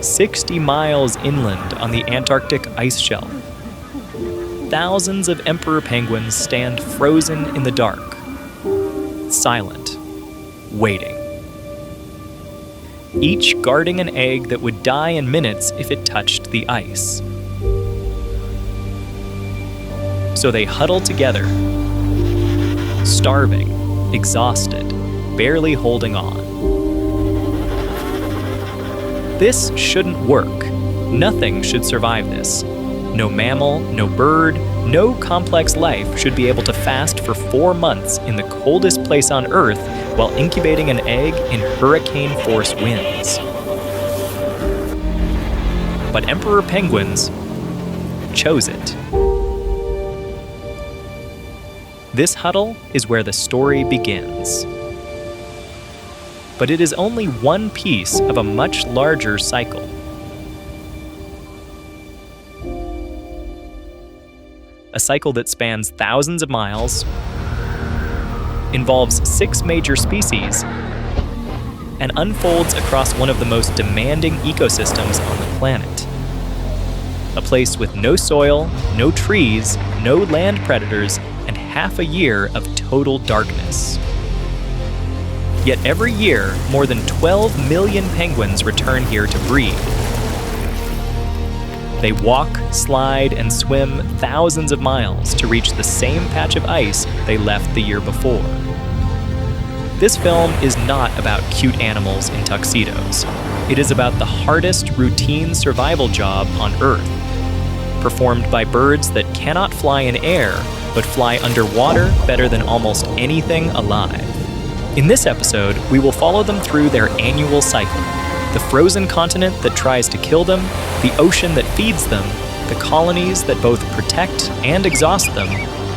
60 miles inland on the Antarctic ice shelf. Thousands of emperor penguins stand frozen in the dark, silent, waiting. Each guarding an egg that would die in minutes if it touched the ice. So they huddle together, starving, exhausted, barely holding on. This shouldn't work. Nothing should survive this. No mammal, no bird, no complex life should be able to fast for 4 months in the coldest place on Earth while incubating an egg in hurricane-force winds. But emperor penguins chose it. This huddle is where the story begins. But it is only one piece of a much larger cycle. A cycle that spans thousands of miles, involves 6 major species, and unfolds across one of the most demanding ecosystems on the planet. A place with no soil, no trees, no land predators, and half a year of total darkness. Yet every year, more than 12 million penguins return here to breed. They walk, slide, and swim thousands of miles to reach the same patch of ice they left the year before. This film is not about cute animals in tuxedos. It is about the hardest routine survival job on Earth, performed by birds that cannot fly in air, but fly underwater better than almost anything alive. In this episode, we will follow them through their annual cycle. The frozen continent that tries to kill them, the ocean that feeds them, the colonies that both protect and exhaust them,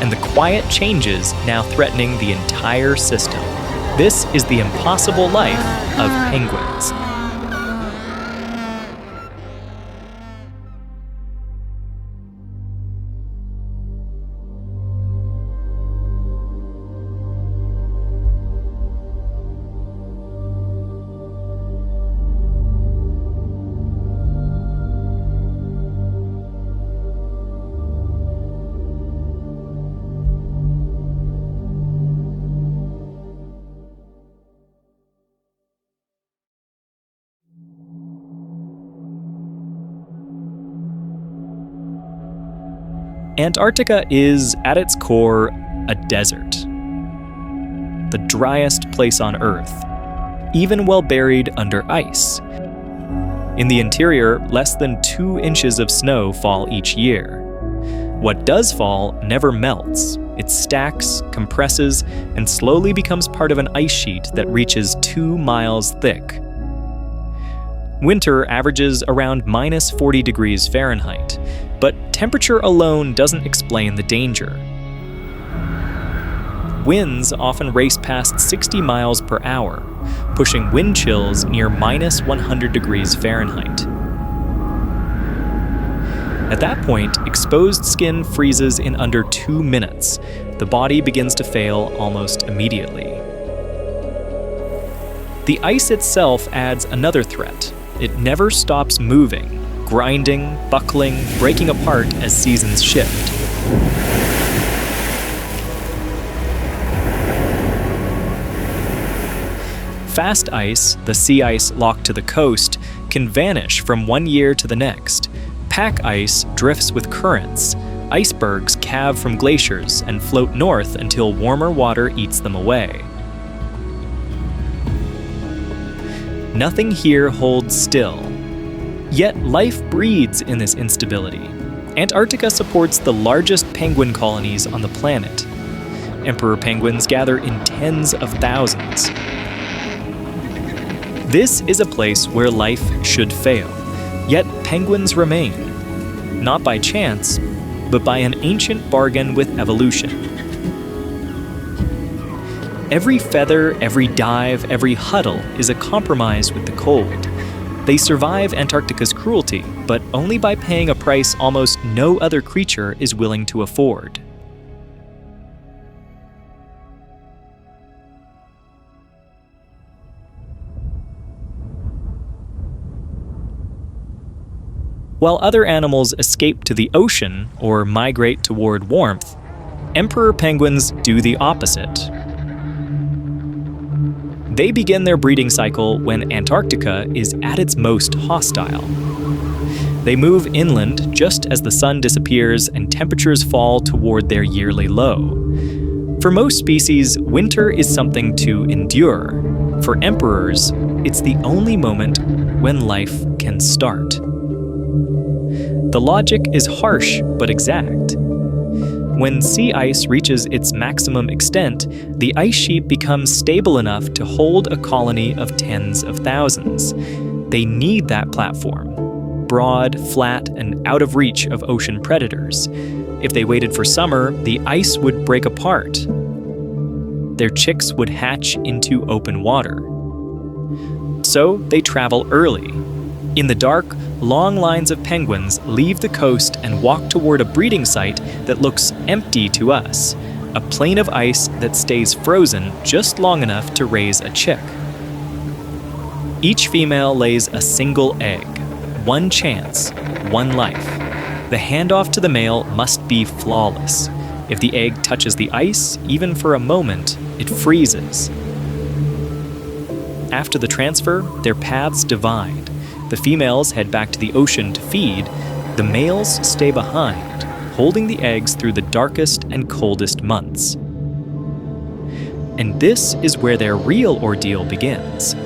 and the quiet changes now threatening the entire system. This is the impossible life of penguins. Antarctica is, at its core, a desert. The driest place on Earth, even while buried under ice. In the interior, less than 2 inches of snow fall each year. What does fall never melts. It stacks, compresses, and slowly becomes part of an ice sheet that reaches 2 miles thick. Winter averages around minus 40 degrees Fahrenheit, but temperature alone doesn't explain the danger. Winds often race past 60 miles per hour, pushing wind chills near minus 100 degrees Fahrenheit. At that point, exposed skin freezes in under 2 minutes. The body begins to fail almost immediately. The ice itself adds another threat. It never stops moving, grinding, buckling, breaking apart as seasons shift. Fast ice, the sea ice locked to the coast, can vanish from one year to the next. Pack ice drifts with currents. Icebergs calve from glaciers and float north until warmer water eats them away. Nothing here holds still. Yet life breeds in this instability. Antarctica supports the largest penguin colonies on the planet. Emperor penguins gather in tens of thousands. This is a place where life should fail, yet penguins remain. Not by chance, but by an ancient bargain with evolution. Every feather, every dive, every huddle is a compromise with the cold. They survive Antarctica's cruelty, but only by paying a price almost no other creature is willing to afford. While other animals escape to the ocean or migrate toward warmth, emperor penguins do the opposite. They begin their breeding cycle when Antarctica is at its most hostile. They move inland just as the sun disappears and temperatures fall toward their yearly low. For most species, winter is something to endure. For emperors, it's the only moment when life can start. The logic is harsh but exact. When sea ice reaches its maximum extent, the ice sheet becomes stable enough to hold a colony of tens of thousands. They need that platform, broad, flat, and out of reach of ocean predators. If they waited for summer, the ice would break apart. Their chicks would hatch into open water. So they travel early. In the dark, long lines of penguins leave the coast and walk toward a breeding site that looks empty to us, a plain of ice that stays frozen just long enough to raise a chick. Each female lays a single egg, one chance, one life. The handoff to the male must be flawless. If the egg touches the ice, even for a moment, it freezes. After the transfer, their paths divide. The females head back to the ocean to feed. The males stay behind, holding the eggs through the darkest and coldest months. And this is where their real ordeal begins.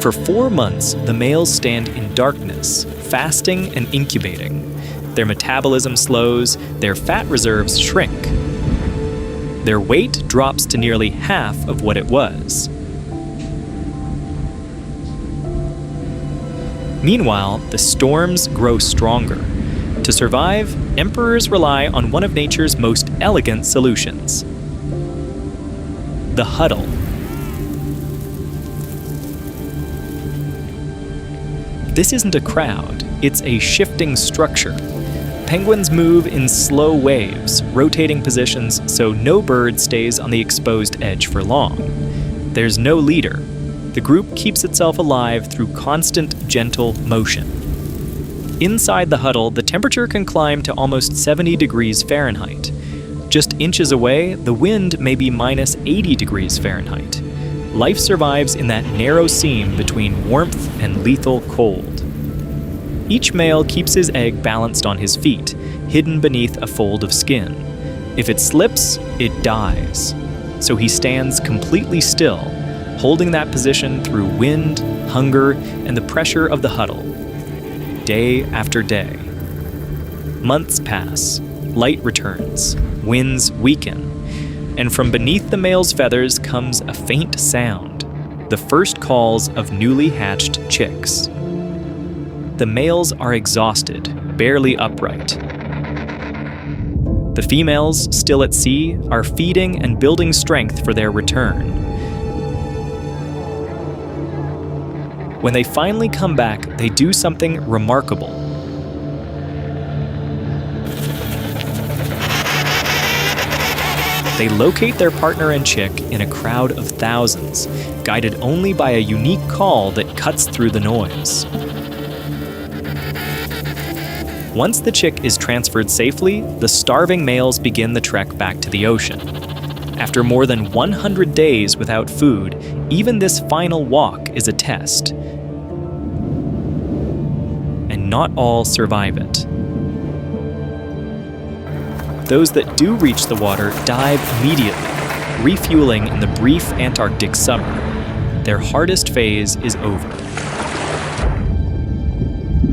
For 4 months, the males stand in darkness, fasting and incubating. Their metabolism slows, their fat reserves shrink. Their weight drops to nearly half of what it was. Meanwhile, the storms grow stronger. To survive, emperors rely on one of nature's most elegant solutions: the huddle. This isn't a crowd, it's a shifting structure. Penguins move in slow waves, rotating positions so no bird stays on the exposed edge for long. There's no leader. The group keeps itself alive through constant, gentle motion. Inside the huddle, the temperature can climb to almost 70 degrees Fahrenheit. Just inches away, the wind may be minus 80 degrees Fahrenheit. Life survives in that narrow seam between warmth and lethal cold. Each male keeps his egg balanced on his feet, hidden beneath a fold of skin. If it slips, it dies. So he stands completely still, holding that position through wind, hunger, and the pressure of the huddle. Day after day. Months pass, light returns, winds weaken, and from beneath the male's feathers comes a faint sound, the first calls of newly hatched chicks. The males are exhausted, barely upright. The females, still at sea, are feeding and building strength for their return. When they finally come back, they do something remarkable. They locate their partner and chick in a crowd of thousands, guided only by a unique call that cuts through the noise. Once the chick is transferred safely, the starving males begin the trek back to the ocean. After more than 100 days without food, even this final walk is a test. And not all survive it. Those that do reach the water dive immediately, refueling in the brief Antarctic summer. Their hardest phase is over.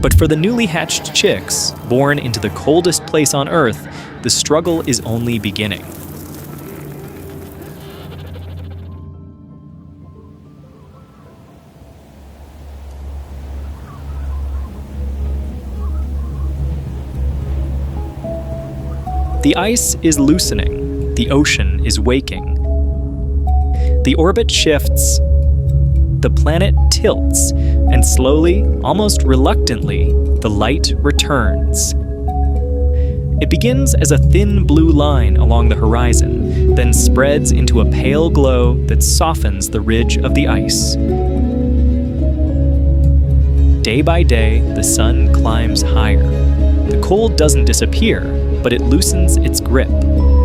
But for the newly hatched chicks, born into the coldest place on Earth, the struggle is only beginning. The ice is loosening, the ocean is waking. The orbit shifts, the planet tilts, and slowly, almost reluctantly, the light returns. It begins as a thin blue line along the horizon, then spreads into a pale glow that softens the ridge of the ice. Day by day, the sun climbs higher. The cold doesn't disappear, but it loosens its grip.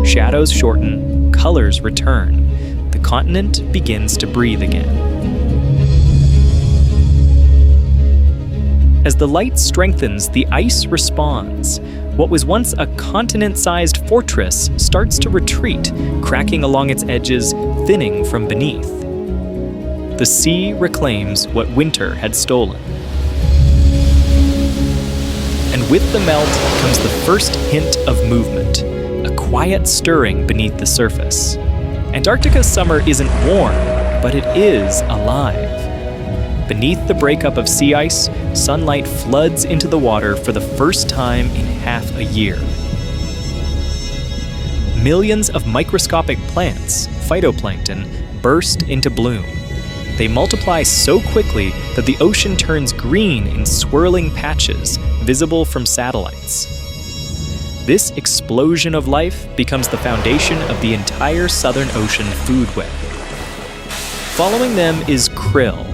Shadows shorten, colors return. The continent begins to breathe again. As the light strengthens, the ice responds. What was once a continent-sized fortress starts to retreat, cracking along its edges, thinning from beneath. The sea reclaims what winter had stolen. And with the melt comes the first hint of movement, a quiet stirring beneath the surface. Antarctica's summer isn't warm, but it is alive. Beneath the breakup of sea ice, sunlight floods into the water for the first time in half a year. Millions of microscopic plants, phytoplankton, burst into bloom. They multiply so quickly that the ocean turns green in swirling patches, visible from satellites. This explosion of life becomes the foundation of the entire Southern Ocean food web. Following them is krill.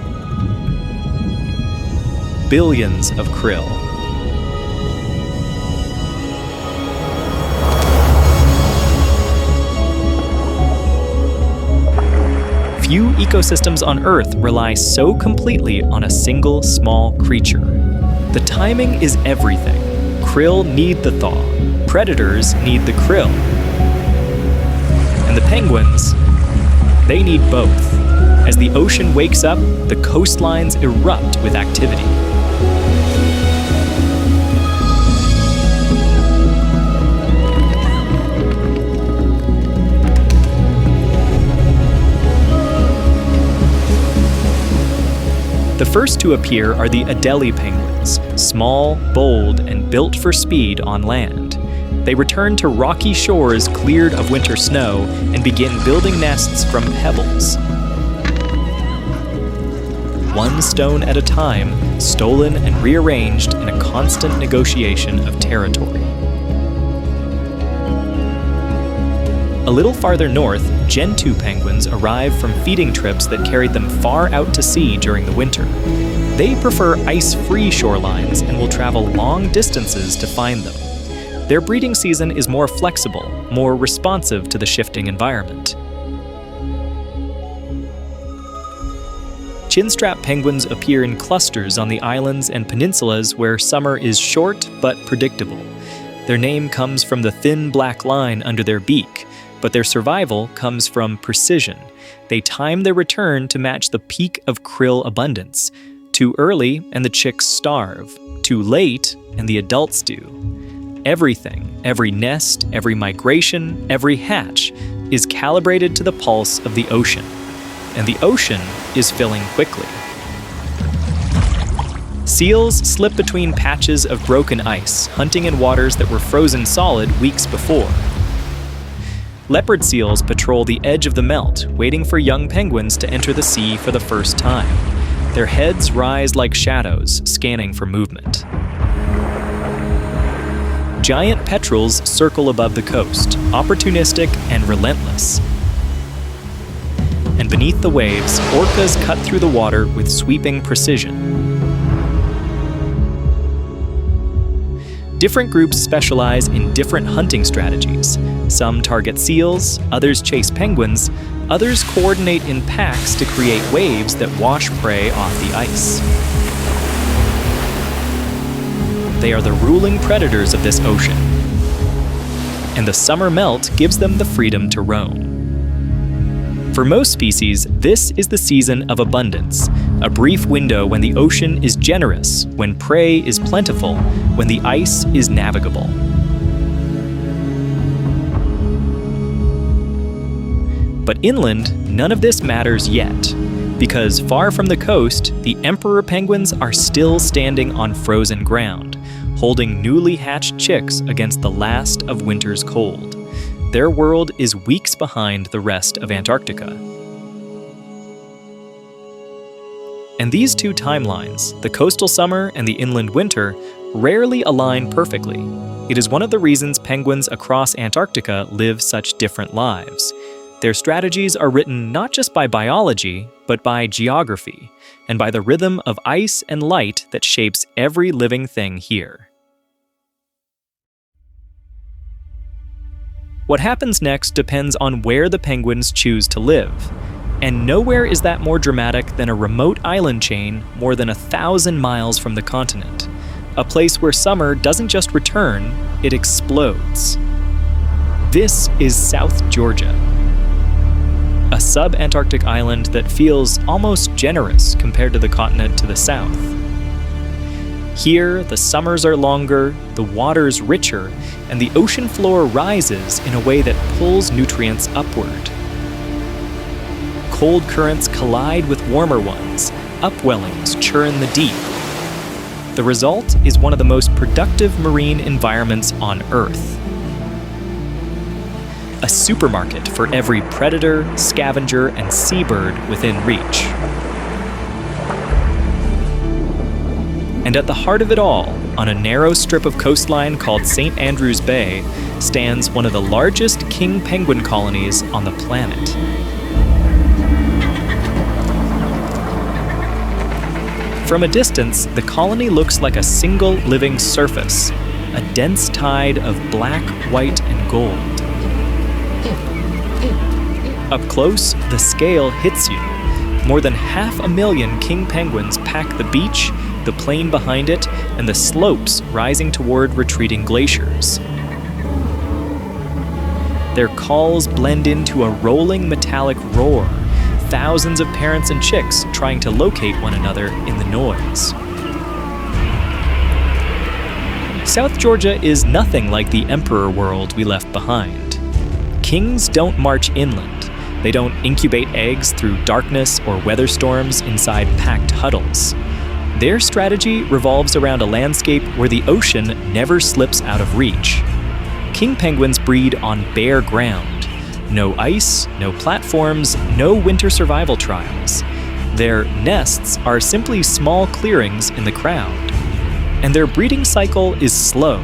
Billions of krill. Few ecosystems on Earth rely so completely on a single small creature. The timing is everything. Krill need the thaw. Predators need the krill. And the penguins, they need both. As the ocean wakes up, the coastlines erupt with activity. The first to appear are the Adelie penguins, small, bold, and built for speed on land. They return to rocky shores cleared of winter snow and begin building nests from pebbles. One stone at a time, stolen and rearranged in a constant negotiation of territory. A little farther north, Gentoo penguins arrive from feeding trips that carried them far out to sea during the winter. They prefer ice-free shorelines and will travel long distances to find them. Their breeding season is more flexible, more responsive to the shifting environment. Chinstrap penguins appear in clusters on the islands and peninsulas where summer is short but predictable. Their name comes from the thin black line under their beak, but their survival comes from precision. They time their return to match the peak of krill abundance. Too early, and the chicks starve. Too late, and the adults do. Everything, every nest, every migration, every hatch, is calibrated to the pulse of the ocean. And the ocean is filling quickly. Seals slip between patches of broken ice, hunting in waters that were frozen solid weeks before. Leopard seals patrol the edge of the melt, waiting for young penguins to enter the sea for the first time. Their heads rise like shadows, scanning for movement. Giant petrels circle above the coast, opportunistic and relentless. And beneath the waves, orcas cut through the water with sweeping precision. Different groups specialize in different hunting strategies. Some target seals, others chase penguins, others coordinate in packs to create waves that wash prey off the ice. They are the ruling predators of this ocean, and the summer melt gives them the freedom to roam. For most species, this is the season of abundance, a brief window when the ocean is generous, when prey is plentiful, when the ice is navigable. But inland, none of this matters yet, because far from the coast, the emperor penguins are still standing on frozen ground, holding newly hatched chicks against the last of winter's cold. Their world is weeks behind the rest of Antarctica. And these two timelines, the coastal summer and the inland winter, rarely align perfectly. It is one of the reasons penguins across Antarctica live such different lives. Their strategies are written not just by biology, but by geography, and by the rhythm of ice and light that shapes every living thing here. What happens next depends on where the penguins choose to live. And nowhere is that more dramatic than a remote island chain more than 1,000 miles from the continent. A place where summer doesn't just return, it explodes. This is South Georgia, a sub-Antarctic island that feels almost generous compared to the continent to the south. Here, the summers are longer, the water's richer, and the ocean floor rises in a way that pulls nutrients upward. Cold currents collide with warmer ones, upwellings churn the deep. The result is one of the most productive marine environments on Earth. A supermarket for every predator, scavenger, and seabird within reach. And at the heart of it all, on a narrow strip of coastline called St. Andrews Bay, stands one of the largest king penguin colonies on the planet. From a distance, the colony looks like a single living surface, a dense tide of black, white, and gold. Up close, the scale hits you. More than 500,000 king penguins pack the beach, the plain behind it, and the slopes rising toward retreating glaciers. Their calls blend into a rolling metallic roar, thousands of parents and chicks trying to locate one another in the noise. South Georgia is nothing like the emperor world we left behind. Kings don't march inland. They don't incubate eggs through darkness or weather storms inside packed huddles. Their strategy revolves around a landscape where the ocean never slips out of reach. King penguins breed on bare ground. No ice, no platforms, no winter survival trials. Their nests are simply small clearings in the crowd. And their breeding cycle is slow.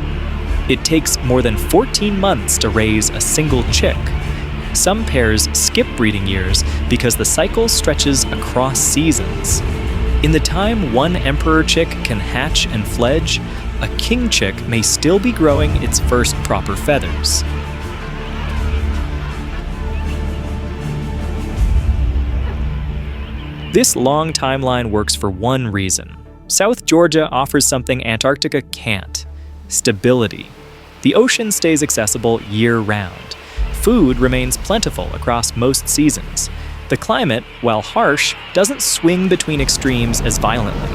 It takes more than 14 months to raise a single chick. Some pairs skip breeding years because the cycle stretches across seasons. In the time one emperor chick can hatch and fledge, a king chick may still be growing its first proper feathers. This long timeline works for one reason. South Georgia offers something Antarctica can't: stability. The ocean stays accessible year-round. Food remains plentiful across most seasons. The climate, while harsh, doesn't swing between extremes as violently.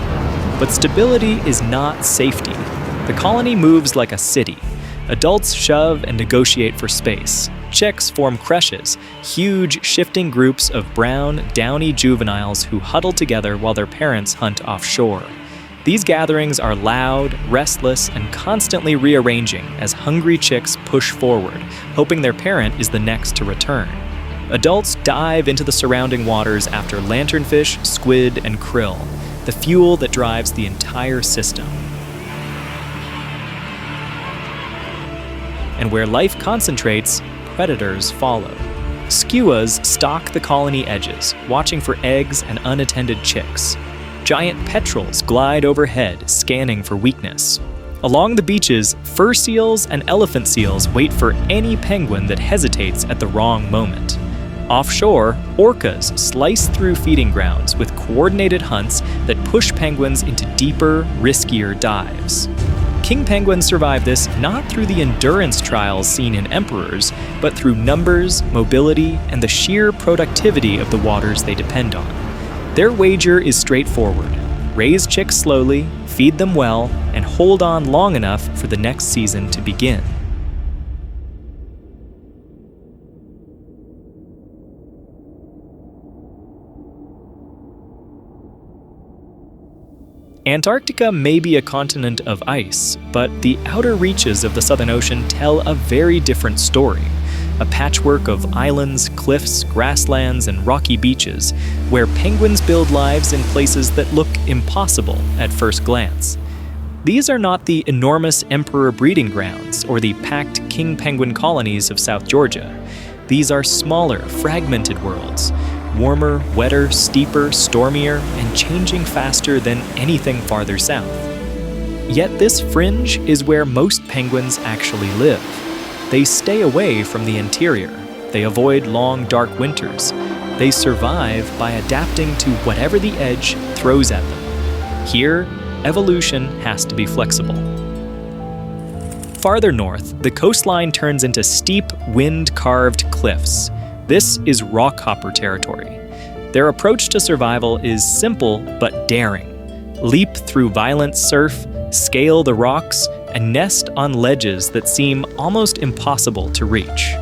But stability is not safety. The colony moves like a city. Adults shove and negotiate for space. Chicks form creches, huge shifting groups of brown, downy juveniles who huddle together while their parents hunt offshore. These gatherings are loud, restless, and constantly rearranging as hungry chicks push forward, hoping their parent is the next to return. Adults dive into the surrounding waters after lanternfish, squid, and krill, the fuel that drives the entire system. And where life concentrates, predators follow. Skuas stalk the colony edges, watching for eggs and unattended chicks. Giant petrels glide overhead, scanning for weakness. Along the beaches, fur seals and elephant seals wait for any penguin that hesitates at the wrong moment. Offshore, orcas slice through feeding grounds with coordinated hunts that push penguins into deeper, riskier dives. King penguins survive this not through the endurance trials seen in emperors, but through numbers, mobility, and the sheer productivity of the waters they depend on. Their wager is straightforward: raise chicks slowly, feed them well, and hold on long enough for the next season to begin. Antarctica may be a continent of ice, but the outer reaches of the Southern Ocean tell a very different story. A patchwork of islands, cliffs, grasslands, and rocky beaches, where penguins build lives in places that look impossible at first glance. These are not the enormous emperor breeding grounds or the packed king penguin colonies of South Georgia. These are smaller, fragmented worlds. Warmer, wetter, steeper, stormier, and changing faster than anything farther south. Yet this fringe is where most penguins actually live. They stay away from the interior. They avoid long, dark winters. They survive by adapting to whatever the edge throws at them. Here, evolution has to be flexible. Farther north, the coastline turns into steep, wind-carved cliffs. This is rockhopper territory. Their approach to survival is simple but daring. Leap through violent surf, scale the rocks, and nest on ledges that seem almost impossible to reach.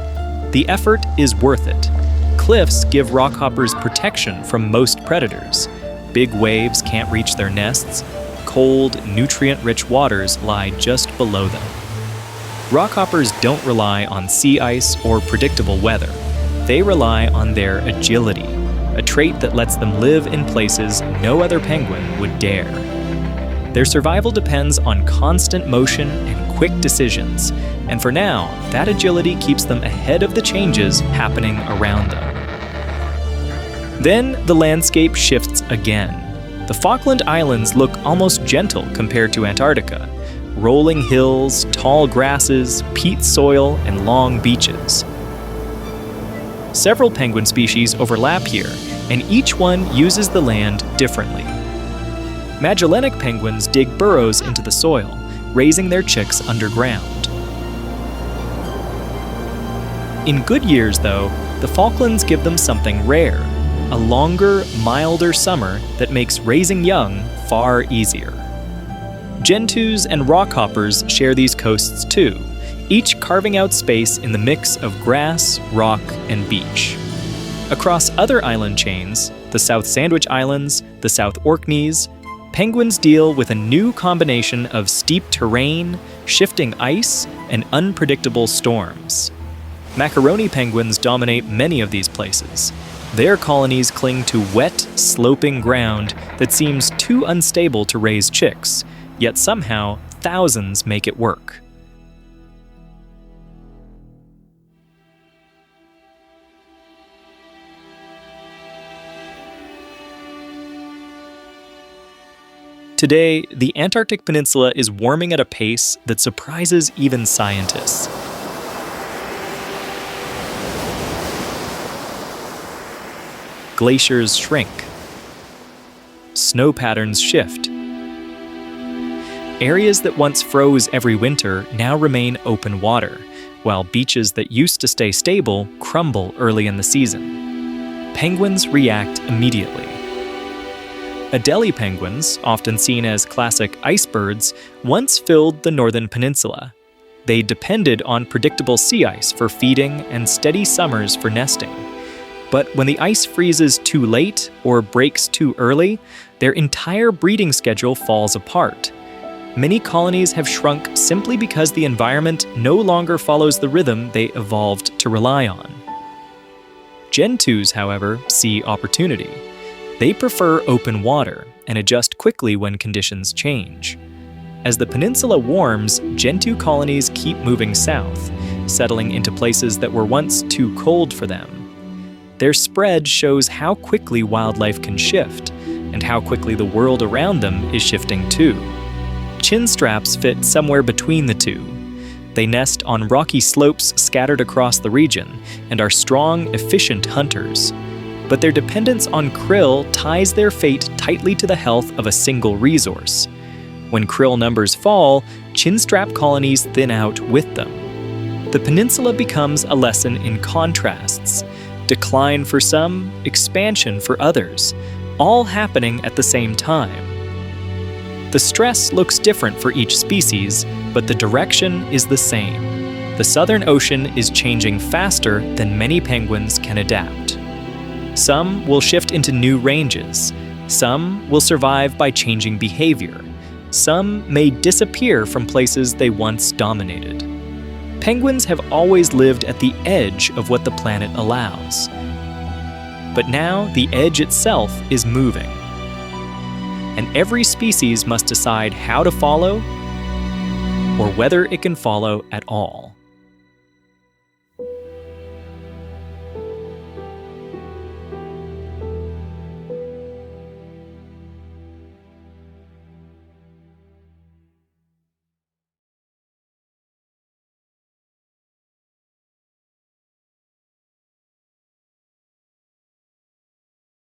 The effort is worth it. Cliffs give rockhoppers protection from most predators. Big waves can't reach their nests. Cold, nutrient-rich waters lie just below them. Rockhoppers don't rely on sea ice or predictable weather. They rely on their agility, a trait that lets them live in places no other penguin would dare. Their survival depends on constant motion and quick decisions, and for now, that agility keeps them ahead of the changes happening around them. Then the landscape shifts again. The Falkland Islands look almost gentle compared to Antarctica. Rolling hills, tall grasses, peat soil, and long beaches. Several penguin species overlap here, and each one uses the land differently. Magellanic penguins dig burrows into the soil, raising their chicks underground. In good years, though, the Falklands give them something rare, a longer, milder summer that makes raising young far easier. Gentoos and rockhoppers share these coasts too, each carving out space in the mix of grass, rock, and beach. Across other island chains, the South Sandwich Islands, the South Orkneys, penguins deal with a new combination of steep terrain, shifting ice, and unpredictable storms. Macaroni penguins dominate many of these places. Their colonies cling to wet, sloping ground that seems too unstable to raise chicks, yet somehow thousands make it work. Today, the Antarctic Peninsula is warming at a pace that surprises even scientists. Glaciers shrink. Snow patterns shift. Areas that once froze every winter now remain open water, while beaches that used to stay stable crumble early in the season. Penguins react immediately. Adelie penguins, often seen as classic icebirds, once filled the northern peninsula. They depended on predictable sea ice for feeding and steady summers for nesting. But when the ice freezes too late or breaks too early, their entire breeding schedule falls apart. Many colonies have shrunk simply because the environment no longer follows the rhythm they evolved to rely on. Gentoos, however, see opportunity. They prefer open water and adjust quickly when conditions change. As the peninsula warms, Gentoo colonies keep moving south, settling into places that were once too cold for them. Their spread shows how quickly wildlife can shift, and how quickly the world around them is shifting too. Chinstraps fit somewhere between the two. They nest on rocky slopes scattered across the region, and are strong, efficient hunters. But their dependence on krill ties their fate tightly to the health of a single resource. When krill numbers fall, chinstrap colonies thin out with them. The peninsula becomes a lesson in contrasts. Decline for some, expansion for others, all happening at the same time. The stress looks different for each species, but the direction is the same. The Southern Ocean is changing faster than many penguins can adapt. Some will shift into new ranges. Some will survive by changing behavior. Some may disappear from places they once dominated. Penguins have always lived at the edge of what the planet allows. But now the edge itself is moving. And every species must decide how to follow or whether it can follow at all.